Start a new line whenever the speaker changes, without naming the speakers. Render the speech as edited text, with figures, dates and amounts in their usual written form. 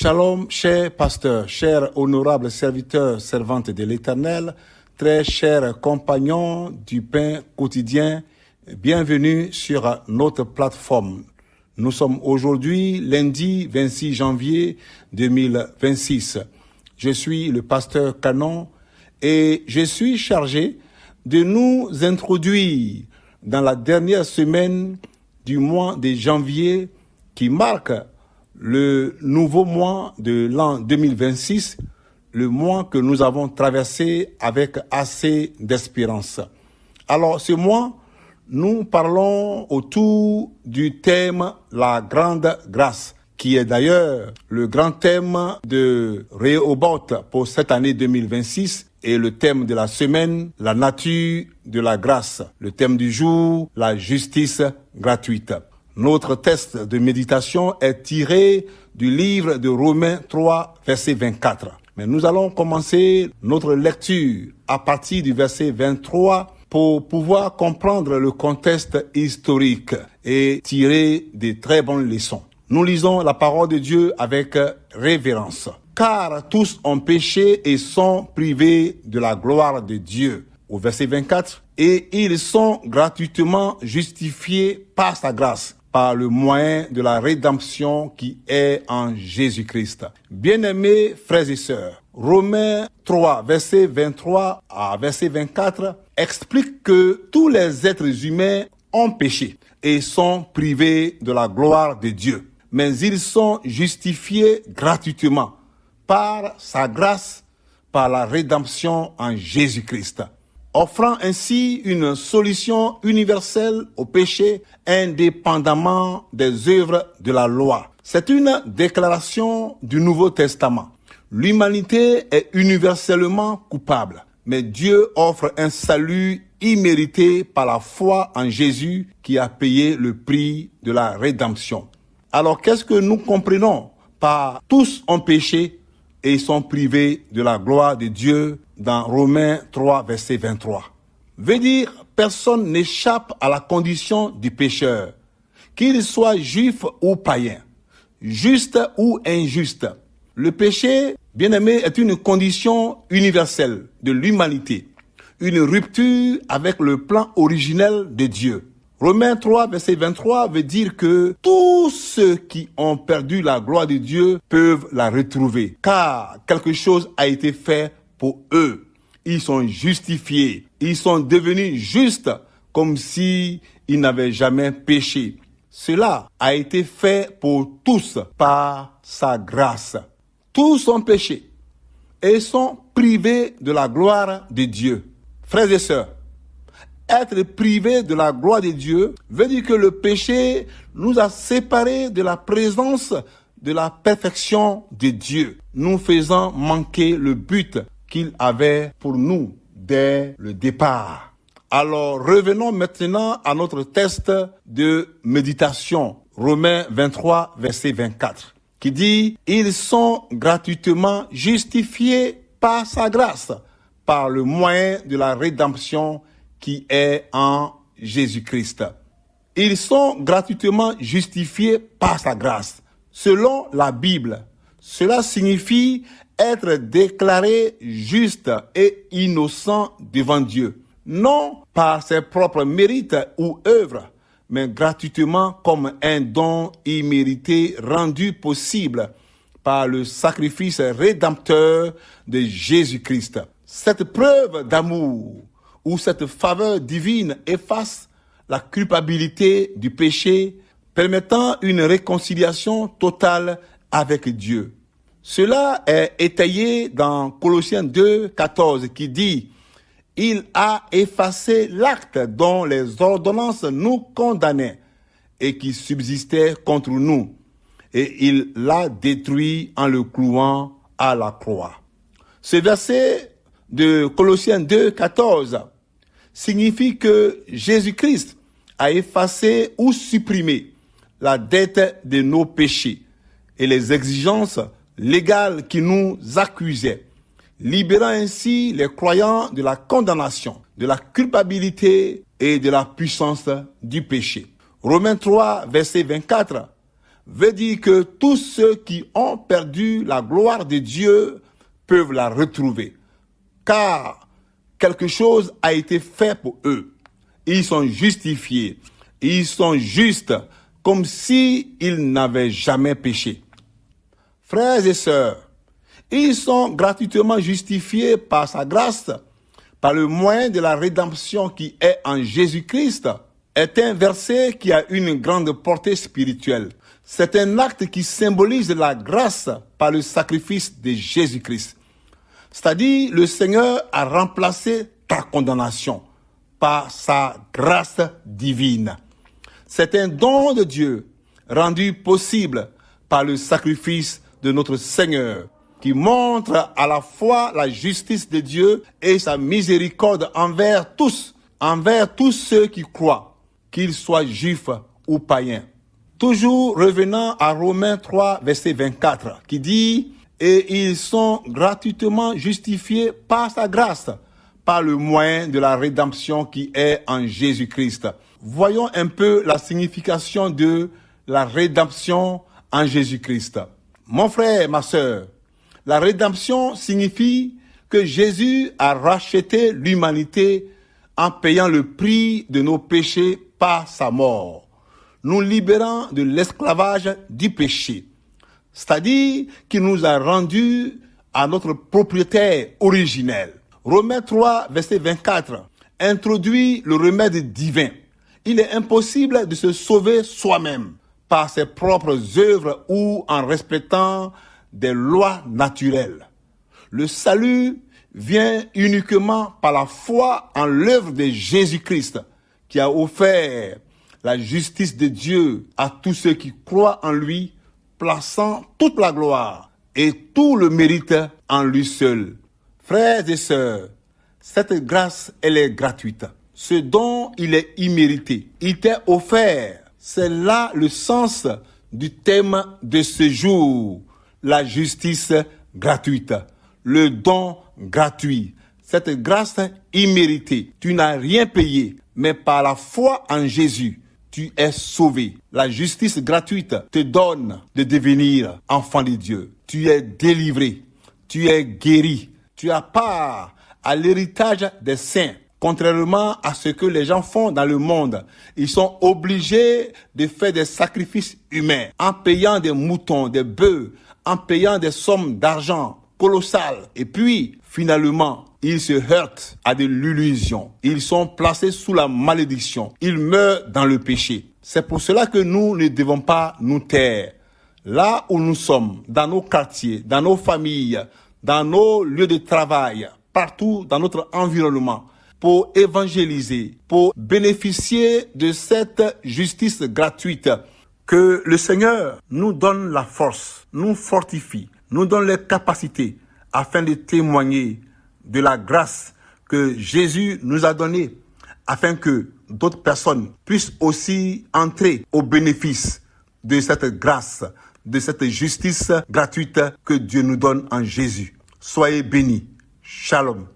Shalom, chers pasteurs, chers honorables serviteurs, servantes de l'Éternel, très chers compagnons du pain quotidien, bienvenue sur notre plateforme. Nous sommes aujourd'hui lundi 26 janvier 2026. Je suis le pasteur Canon et je suis chargé de nous introduire dans la dernière semaine du mois de janvier qui marque le nouveau mois de l'an 2026, le mois que nous avons traversé avec assez d'espérance. Alors ce mois, nous parlons autour du thème « La grande grâce », qui est d'ailleurs le grand thème de Rehoboth pour cette année 2026 et le thème de la semaine, la nature de la grâce. Le thème du jour, la justice gratuite. Notre texte de méditation est tiré du livre de Romains 3, verset 24. Mais nous allons commencer notre lecture à partir du verset 23 pour pouvoir comprendre le contexte historique et tirer des très bonnes leçons. Nous lisons la parole de Dieu avec révérence. Car tous ont péché et sont privés de la gloire de Dieu. Au verset 24, et ils sont gratuitement justifiés par sa grâce, par le moyen de la rédemption qui est en Jésus-Christ. Bien-aimés frères et sœurs, Romains 3, verset 23 à verset 24, explique que tous les êtres humains ont péché et sont privés de la gloire de Dieu. Mais ils sont justifiés gratuitement par sa grâce, par la rédemption en Jésus-Christ, offrant ainsi une solution universelle au péché indépendamment des œuvres de la loi. C'est une déclaration du Nouveau Testament. L'humanité est universellement coupable, mais Dieu offre un salut immérité par la foi en Jésus qui a payé le prix de la rédemption. Alors qu'est-ce que nous comprenons par tous ont péché et sont privés de la gloire de Dieu dans Romains 3, verset 23. Veut dire, personne n'échappe à la condition du pécheur, qu'il soit juif ou païen, juste ou injuste. Le péché, bien-aimé, est une condition universelle de l'humanité, une rupture avec le plan originel de Dieu. Romains 3, verset 23 veut dire que tous ceux qui ont perdu la gloire de Dieu peuvent la retrouver, car quelque chose a été fait pour eux. Ils sont justifiés, ils sont devenus justes comme si ils n'avaient jamais péché. Cela a été fait pour tous par sa grâce. Tous ont péché et sont privés de la gloire de Dieu. Frères et sœurs, être privé de la gloire de Dieu veut dire que le péché nous a séparés de la présence de la perfection de Dieu, nous faisant manquer le but qu'il avait pour nous dès le départ. Alors revenons maintenant à notre texte de méditation, Romains 23, verset 24, qui dit « Ils sont gratuitement justifiés par sa grâce, par le moyen de la rédemption qui est en Jésus-Christ. » Ils sont gratuitement justifiés par sa grâce. Selon la Bible, cela signifie être déclaré juste et innocent devant Dieu, non par ses propres mérites ou œuvres, mais gratuitement comme un don immérité rendu possible par le sacrifice rédempteur de Jésus-Christ. Cette preuve d'amour où cette faveur divine efface la culpabilité du péché, permettant une réconciliation totale avec Dieu. Cela est étayé dans Colossiens 2, 14, qui dit « Il a effacé l'acte dont les ordonnances nous condamnaient et qui subsistait contre nous, et il l'a détruit en le clouant à la croix. » Ce verset de Colossiens 2, 14 signifie que Jésus-Christ a effacé ou supprimé la dette de nos péchés et les exigences légales qui nous accusaient, libérant ainsi les croyants de la condamnation, de la culpabilité et de la puissance du péché. Romains 3, verset 24, veut dire que tous ceux qui ont perdu la gloire de Dieu peuvent la retrouver. Car quelque chose a été fait pour eux. Ils sont justifiés. Ils sont justes comme s'ils n'avaient jamais péché. Frères et sœurs, ils sont gratuitement justifiés par sa grâce, par le moyen de la rédemption qui est en Jésus-Christ, est un verset qui a une grande portée spirituelle. C'est un acte qui symbolise la grâce par le sacrifice de Jésus-Christ. C'est-à-dire, le Seigneur a remplacé ta condamnation par sa grâce divine. C'est un don de Dieu rendu possible par le sacrifice de notre Seigneur, qui montre à la fois la justice de Dieu et sa miséricorde envers tous ceux qui croient, qu'ils soient juifs ou païens. Toujours revenant à Romains 3, verset 24, qui dit « Et ils sont gratuitement justifiés par sa grâce, par le moyen de la rédemption qui est en Jésus-Christ. » Voyons un peu la signification de la rédemption en Jésus-Christ. Mon frère, ma sœur, la rédemption signifie que Jésus a racheté l'humanité en payant le prix de nos péchés par sa mort, nous libérant de l'esclavage du péché. C'est-à-dire qu'il nous a rendus à notre propriétaire originel. Romains 3, verset 24, introduit le remède divin. Il est impossible de se sauver soi-même par ses propres œuvres ou en respectant des lois naturelles. Le salut vient uniquement par la foi en l'œuvre de Jésus-Christ, qui a offert la justice de Dieu à tous ceux qui croient en lui, plaçant toute la gloire et tout le mérite en lui seul. Frères et sœurs, cette grâce, elle est gratuite. Ce don, il est immérité. Il t'est offert. C'est là le sens du thème de ce jour. La justice gratuite. Le don gratuit. Cette grâce imméritée. Tu n'as rien payé, mais par la foi en Jésus, tu es sauvé. La justice gratuite te donne de devenir enfant de Dieu. Tu es délivré. Tu es guéri. Tu as part à l'héritage des saints. Contrairement à ce que les gens font dans le monde, ils sont obligés de faire des sacrifices humains en payant des moutons, des bœufs, en payant des sommes d'argent colossales. Et puis, finalement, ils se heurtent à de l'illusion. Ils sont placés sous la malédiction. Ils meurent dans le péché. C'est pour cela que nous ne devons pas nous taire. Là où nous sommes, dans nos quartiers, dans nos familles, dans nos lieux de travail, partout dans notre environnement, pour évangéliser, pour bénéficier de cette justice gratuite, que le Seigneur nous donne la force, nous fortifie, nous donne les capacités afin de témoigner de la grâce que Jésus nous a donnée, afin que d'autres personnes puissent aussi entrer au bénéfice de cette grâce, de cette justice gratuite que Dieu nous donne en Jésus. Soyez bénis. Shalom.